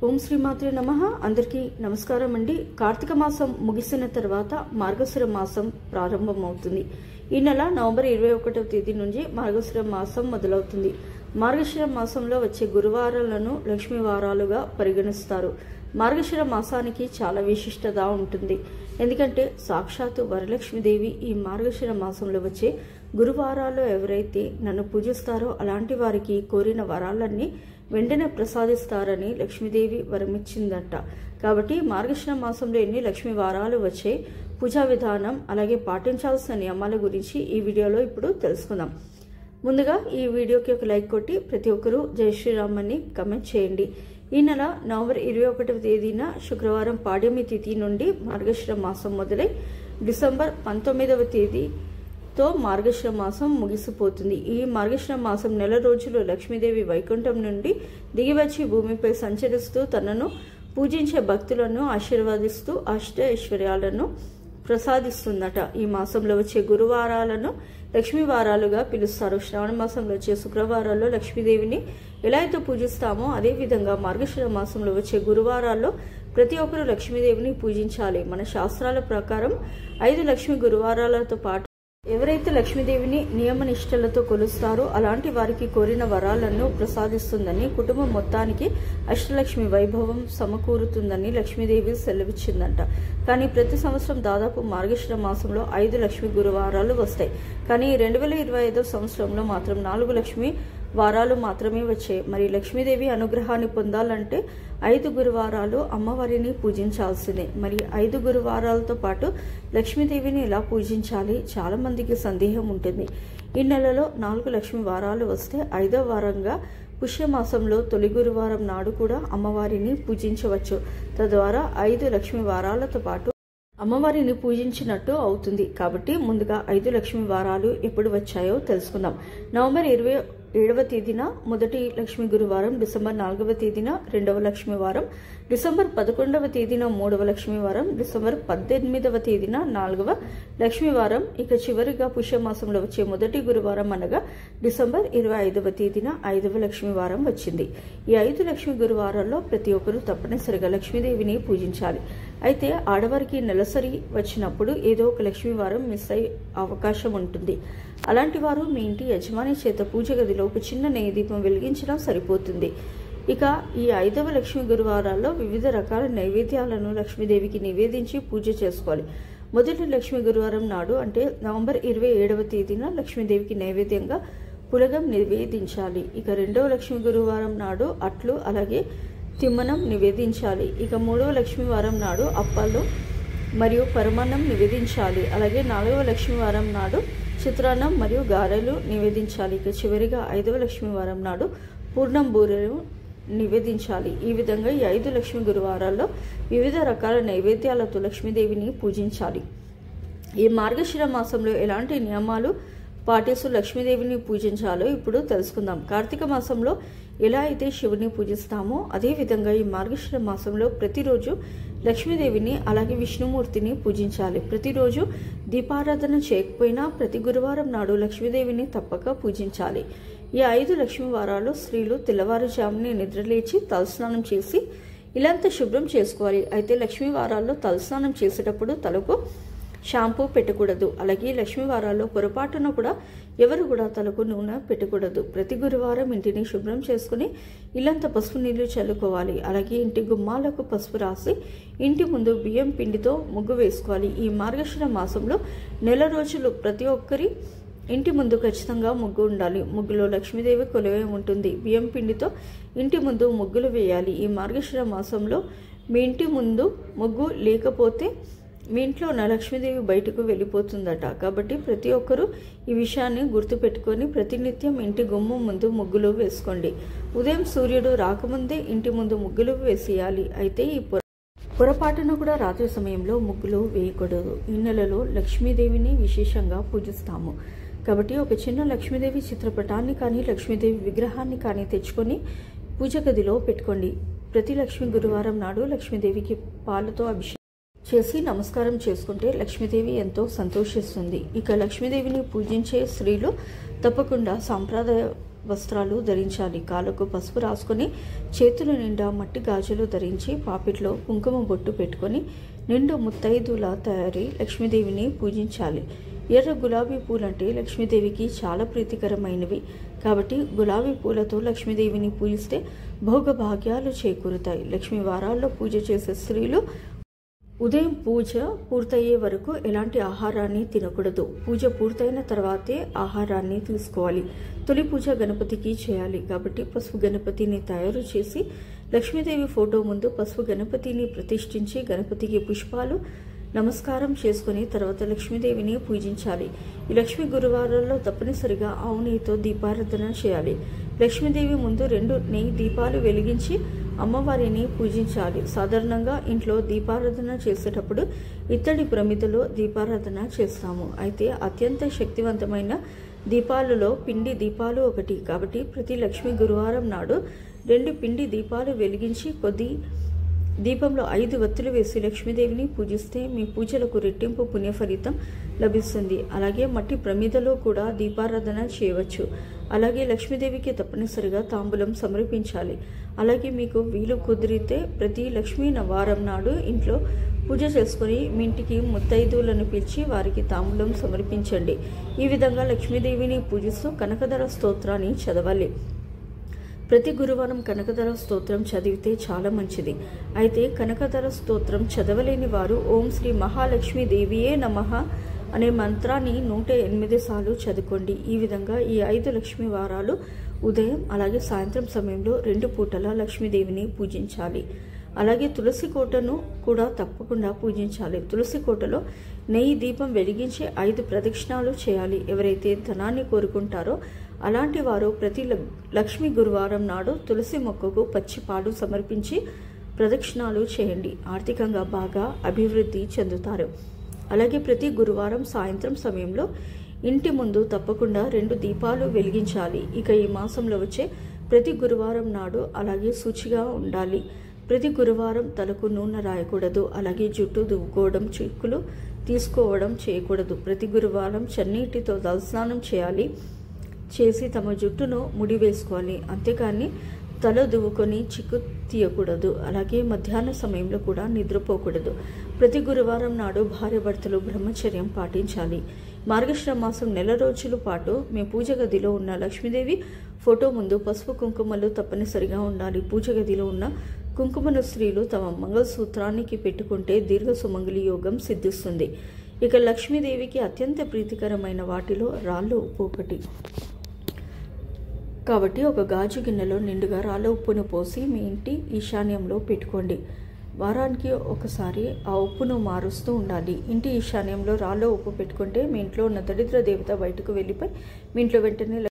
ఓం శ్రీమాత్రే నమః. అందరికీ నమస్కారం అండి. కార్తీక మాసం ముగిసిన తర్వాత మార్గశిర మాసం ప్రారంభమవుతుంది. ఈ నెల నవంబర్ 21వ తేదీ నుంచి మార్గశిర మాసం మొదలవుతుంది. మార్గశిర మాసంలో వచ్చే గురువారాలను లక్ష్మీ వారాలుగా పరిగణిస్తారు. మార్గశిర మాసానికి చాలా విశిష్టత ఉంటుంది. ఎందుకంటే సాక్షాత్తు వరలక్ష్మీదేవి ఈ మార్గశిర మాసంలో వచ్చే గురువారాల్లో ఎవరైతే నన్ను పూజిస్తారో అలాంటి వారికి కోరిన వరాలన్నీ వెంటనే ప్రసాదిస్తారని లక్ష్మీదేవి వరమిచ్చిందట. కాబట్టి మార్గశిర మాసంలో ఎన్ని లక్ష్మీ వారాలు వచ్చే పూజా విధానం అలాగే పాటించాల్సిన నియమాల గురించి ఈ వీడియోలో ఇప్పుడు తెలుసుకుందాం. ముందుగా ఈ వీడియోకి ఒక లైక్ కొట్టి ప్రతి ఒక్కరూ జై శ్రీరామ్ అని కమెంట్ చేయండి. ఈ నెల నవంబర్ 21వ తేదీన శుక్రవారం పాడ్యమి తిథి నుండి మార్గశిర మాసం మొదలై డిసెంబర్ 19వ తేదీతో మార్గశిర మాసం ముగిసిపోతుంది. ఈ మార్గశిర మాసం నెల రోజులు లక్ష్మీదేవి వైకుంఠం నుండి దిగివచ్చి భూమిపై సంచరిస్తూ తనను పూజించే భక్తులను ఆశీర్వదిస్తూ అష్ట ఐశ్వర్యాలను ప్రసాదిస్తుందట. ఈ మాసంలో వచ్చే గురువారాలను లక్ష్మీ వారాలుగా పిలుస్తారు. శ్రావణ మాసంలో వచ్చే శుక్రవారాల్లో లక్ష్మీదేవిని ఎలా అయితే పూజిస్తామో అదే విధంగా మార్గశిర మాసంలో వచ్చే గురువారాల్లో ప్రతి ఒక్కరూ లక్ష్మీదేవిని పూజించాలి. మన శాస్త్రాల ప్రకారం 5 లక్ష్మీ గురువారాలతో పాటు ఎవరైతే లక్ష్మీదేవిని నియమ నిష్టలతో కొలుస్తారో అలాంటి వారికి కోరిన వరాలను ప్రసాదిస్తుందని, కుటుంబం మొత్తానికి అష్టలక్ష్మి వైభవం సమకూరుతుందని లక్ష్మీదేవి సెలవిచ్చిందంట. కానీ ప్రతి సంవత్సరం దాదాపు మార్గశిర మాసంలో 5 లక్ష్మీ గురువారాలు వస్తాయి. కానీ 2025 సంవత్సరంలో మాత్రం 4 లక్ష్మీ వారాలు మాత్రమే వచ్చాయి. మరి లక్ష్మీదేవి అనుగ్రహాన్ని పొందాలంటే 5 గురువారాలు అమ్మవారిని పూజించాల్సిందే. మరి 5 గురువారాలతో పాటు లక్ష్మీదేవిని ఎలా పూజించాలి? చాలా మందికి సందేహం ఉంటుంది. ఈ నెలలో 4 లక్ష్మీ వారాలు వస్తే 5వ వారంగా పుష్యమాసంలో తొలి గురువారం నాడు కూడా అమ్మవారిని పూజించవచ్చు. తద్వారా 5 లక్ష్మీ వారాలతో పాటు అమ్మవారిని పూజించినట్టు అవుతుంది. కాబట్టి ముందుగా 5 లక్ష్మీ వారాలు ఎప్పుడు వచ్చాయో తెలుసుకుందాం. నవంబర్ 27వ తేదీన మొదటి లక్ష్మీ గురువారం, డిసెంబర్ 4వ తేదీన 2వ లక్ష్మీ వారం, డిసెంబర్ 11వ తేదీన 3వ లక్ష్మీ వారం, డిసెంబర్ 18వ తేదీన 4వ లక్ష్మీ వారం, ఇక చివరిగా పుష్యమాసంలో వచ్చే మొదటి గురువారం అనగా డిసెంబర్ 25వ తేదీన 5వ లక్ష్మీ వారం వచ్చింది. ఈ 5 లక్ష్మీ గురువారాల్లో ప్రతి ఒక్కరూ తప్పనిసరిగా లక్ష్మీదేవిని పూజించాలి. అయితే ఆడవారికి నెలసరి వచ్చినప్పుడు ఏదో ఒక లక్ష్మీ వారం మిస్ అయ్యే అవకాశం ఉంటుంది. అలాంటి వారు మీ ఇంటి యజమాని చేత పూజ గదిలో ఒక చిన్న నెయ్యి దీపం వెలిగించినా సరిపోతుంది. ఇక ఈ 5వ లక్ష్మీ గురువారాల్లో వివిధ రకాల నైవేద్యాలను లక్ష్మీదేవికి నివేదించి పూజ చేసుకోవాలి. మొదటి లక్ష్మీ గురువారం నాడు అంటే నవంబర్ 27వ తేదీన లక్ష్మీదేవికి నైవేద్యంగా పులగం నివేదించాలి. ఇక 2వ లక్ష్మీ గురువారం నాడు అట్లు అలాగే తిమ్మనం నివేదించాలి. ఇక 3వ లక్ష్మీ వారం నాడు అప్పాలు మరియు పరమాన్నం నివేదించాలి. అలాగే 4వ లక్ష్మీ వారం నాడు చిత్రాన్నం మరియు గారెలు నివేదించాలి. ఇక చివరిగా 5వ లక్ష్మీ వారం నాడు పూర్ణం బూరెలు నివేదించాలి. ఈ విధంగా ఈ 5 లక్ష్మీ గురువారాల్లో వివిధ రకాల నైవేద్యాలతో లక్ష్మీదేవిని పూజించాలి. ఈ మార్గశిర మాసంలో ఎలాంటి నియమాలు పాటిస్తూ లక్ష్మీదేవిని పూజించాలో ఇప్పుడు తెలుసుకుందాం. కార్తీక మాసంలో ఎలా అయితే శివుని పూజిస్తామో అదేవిధంగా ఈ మార్గశిర మాసంలో ప్రతిరోజు లక్ష్మీదేవిని అలాగే విష్ణుమూర్తిని పూజించాలి. ప్రతిరోజు దీపారాధన చేయకపోయినా ప్రతి గురువారం నాడు లక్ష్మీదేవిని తప్పక పూజించాలి. ఈ 5 లక్ష్మీ వారాలు స్త్రీలు తెల్లవారుజామునే నిద్రలేచి తలస్నానం చేసి ఇల్లంతా శుభ్రం చేసుకోవాలి. అయితే లక్ష్మీ వారాల్లో తలస్నానం చేసేటప్పుడు తలకు షాంపూ పెట్టకూడదు. అలాగే లక్ష్మీ వారాల్లో పొరపాటున కూడా ఎవరు కూడా తలకు నూనె పెట్టకూడదు. ప్రతి గురువారం ఇంటిని శుభ్రం చేసుకుని ఇల్లంతా పసుపు నీళ్లు చల్లుకోవాలి. అలాగే ఇంటి గుమ్మాలకు పసుపు రాసి ఇంటి ముందు బియ్యం పిండితో ముగ్గు వేసుకోవాలి. ఈ మార్గశిర మాసంలో నెల రోజులు ప్రతి ఒక్కరి ఇంటి ముందు ఖచ్చితంగా ముగ్గు ఉండాలి. ముగ్గులో లక్ష్మీదేవి కొలువై ఉంటుంది. బియ్యం పిండితో ఇంటి ముందు ముగ్గులు వేయాలి. ఈ మార్గశిర మాసంలో మీ ఇంటి ముందు ముగ్గు లేకపోతే మీ ఇంట్లో ఉన్న లక్ష్మీదేవి బయటకు వెళ్ళిపోతుందట. కాబట్టి ప్రతి ఒక్కరూ ఈ విషయాన్ని గుర్తుపెట్టుకొని ప్రతినిత్యం ఇంటి గుమ్మం ముందు ముగ్గులు వేసుకోండి. ఉదయం సూర్యుడు రాకముందే ఇంటి ముందు ముగ్గులు వేసేయాలి. అయితే ఈ పొరపాటును కూడా రాత్రి సమయంలో ముగ్గులు వేయకూడదు. ఈ నెలలో లక్ష్మీదేవిని విశేషంగా పూజిస్తాము. కాబట్టి ఒక చిన్న లక్ష్మీదేవి చిత్రపటాన్ని కానీ లక్ష్మీదేవి విగ్రహాన్ని కానీ తెచ్చుకొని పూజ గదిలో పెట్టుకోండి. ప్రతి లక్ష్మీ గురువారం నాడు లక్ష్మీదేవికి పాలతో అభిషేకం చేసి నమస్కారం చేసుకుంటే లక్ష్మీదేవి ఎంతో సంతోషిస్తుంది. ఇక లక్ష్మీదేవిని పూజించే స్త్రీలు తప్పకుండా సాంప్రదాయ వస్త్రాలు ధరించాలి. కాళ్ళకు పసుపు రాసుకొని చేతుల నిండా మట్టి గాజులు ధరించి పాపిట్లో కుంకుమ బొట్టు పెట్టుకొని నిండు ముత్తైదులా తయారీ లక్ష్మీదేవిని పూజించాలి. ఎర్ర గులాబీ పూలంటే లక్ష్మీదేవికి చాలా ప్రీతికరమైనవి. కాబట్టి గులాబీ పూలతో లక్ష్మీదేవిని పూజిస్తే భోగభాగ్యాలు చేకూరుతాయి. లక్ష్మీ వారాల్లో పూజ చేసే స్త్రీలు ఉదయం పూజ పూర్తయ్యే వరకు ఎలాంటి ఆహారాన్ని తినకూడదు. పూజ పూర్తయిన తర్వాతే ఆహారాన్ని తీసుకోవాలి. తొలి పూజ గణపతికి చేయాలి. కాబట్టి పసుపు గణపతిని తయారు చేసి లక్ష్మీదేవి ఫోటో ముందు పసుపు గణపతిని ప్రతిష్ఠించి గణపతికి పుష్పాలు నమస్కారం చేసుకుని తర్వాత లక్ష్మీదేవిని పూజించాలి. ఈ లక్ష్మీ గురువారాల్లో తప్పనిసరిగా ఆవు నెయ్యితో దీపారాధన చేయాలి. లక్ష్మీదేవి ముందు 2 నెయ్యి దీపాలు వెలిగించి అమ్మవారిని పూజించాలి. సాధారణంగా ఇంట్లో దీపారాధన చేసేటప్పుడు ఇత్తడి ప్రమిదలో దీపారాధన చేస్తాము. అయితే అత్యంత శక్తివంతమైన దీపాలలో పిండి దీపాలు ఒకటి. కాబట్టి ప్రతి లక్ష్మీ గురువారం నాడు 2 పిండి దీపాలు వెలిగించి కొద్ది దీపంలో 5 వత్తులు వేసి లక్ష్మీదేవిని పూజిస్తే మీ పూజలకు రెట్టింపు పుణ్య ఫలితం లభిస్తుంది. అలాగే మట్టి ప్రమిదలో కూడా దీపారాధన చేయవచ్చు. అలాగే లక్ష్మీదేవికి తప్పనిసరిగా తాంబూలం సమర్పించాలి. అలాగే మీకు వీలు కుదిరితే ప్రతి లక్ష్మీ వారం నాడు ఇంట్లో పూజ చేసుకుని మీ ఇంటికి ముత్తైదువులను పిలిచి వారికి తాంబూలం సమర్పించండి. ఈ విధంగా లక్ష్మీదేవిని పూజిస్తూ కనకధర స్తోత్రాన్ని చదవాలి. ప్రతి గురువారం కనకధర స్తోత్రం చదివితే చాలా మంచిది. అయితే కనకధర స్తోత్రం చదవలేని వారు ఓం శ్రీ మహాలక్ష్మీ దేవియే నమః అనే మంత్రాన్ని 108 సార్లు చదువుకోండి. ఈ విధంగా ఈ 5 లక్ష్మీ వారాలు ఉదయం అలాగే సాయంత్రం సమయంలో 2 పూటల లక్ష్మీదేవిని పూజించాలి. అలాగే తులసి కోటను కూడా తప్పకుండా పూజించాలి. తులసి కోటలో నెయ్యి దీపం వెలిగించి 5 ప్రదక్షిణాలు చేయాలి. ఎవరైతే ధనాన్ని కోరుకుంటారో అలాంటి వారు ప్రతి లక్ష్మీ గురువారం నాడు తులసి మొక్కకు పచ్చి పాలు సమర్పించి ప్రదక్షిణాలు చేయండి. ఆర్థికంగా బాగా అభివృద్ధి చెందుతారు. అలాగే ప్రతి గురువారం సాయంత్రం సమయంలో ఇంటి ముందు తప్పకుండా 2 దీపాలు వెలిగించాలి. ఇక ఈ మాసంలో వచ్చే ప్రతి గురువారం నాడు అలాగే శుచిగా ఉండాలి. ప్రతి గురువారం తలకు నూనె రాయకూడదు. అలాగే జుట్టు దువ్వుకోవడం చిక్కులు తీసుకోవడం చేయకూడదు. ప్రతి గురువారం చన్నీటితో తలస్నానం చేసి తమ జుట్టును ముడి వేసుకోవాలి. అంతేకాని తల దువ్వుకొని చిక్కు తీయకూడదు. అలాగే మధ్యాహ్న సమయంలో కూడా నిద్రపోకూడదు. ప్రతి గురువారం నాడు భార్యాభర్తలు బ్రహ్మచర్యం పాటించాలి. మార్గశిర మాసం 1 రోజుల పాటు మీ పూజ గదిలో ఉన్న లక్ష్మీదేవి ఫోటో ముందు పసుపు కుంకుమలు తప్పనిసరిగా ఉండాలి. పూజ గదిలో ఉన్న కుంకుమను స్త్రీలు తమ మంగళసూత్రానికి పెట్టుకుంటే దీర్ఘ సుమంగళి యోగం సిద్ధిస్తుంది. ఇక లక్ష్మీదేవికి అత్యంత ప్రీతికరమైన వాటిలో రాళ్ళ ఉప్పు ఒకటి. కాబట్టి ఒక గాజు గిన్నెలో నిండుగా రాళ్ళ ఉప్పును పోసి మీ ఇంటి ఈశాన్యంలో పెట్టుకోండి. వారానికి ఒకసారి ఆ ఉప్పును మారుస్తూ ఉండాలి. ఇంటి ఈశాన్యంలో రాళ్ళ ఉప్పు పెట్టుకుంటే మీ ఇంట్లో ఉన్న దరిద్ర దేవత బయటకు వెళ్ళిపోయి మీ ఇంట్లో వెంటనే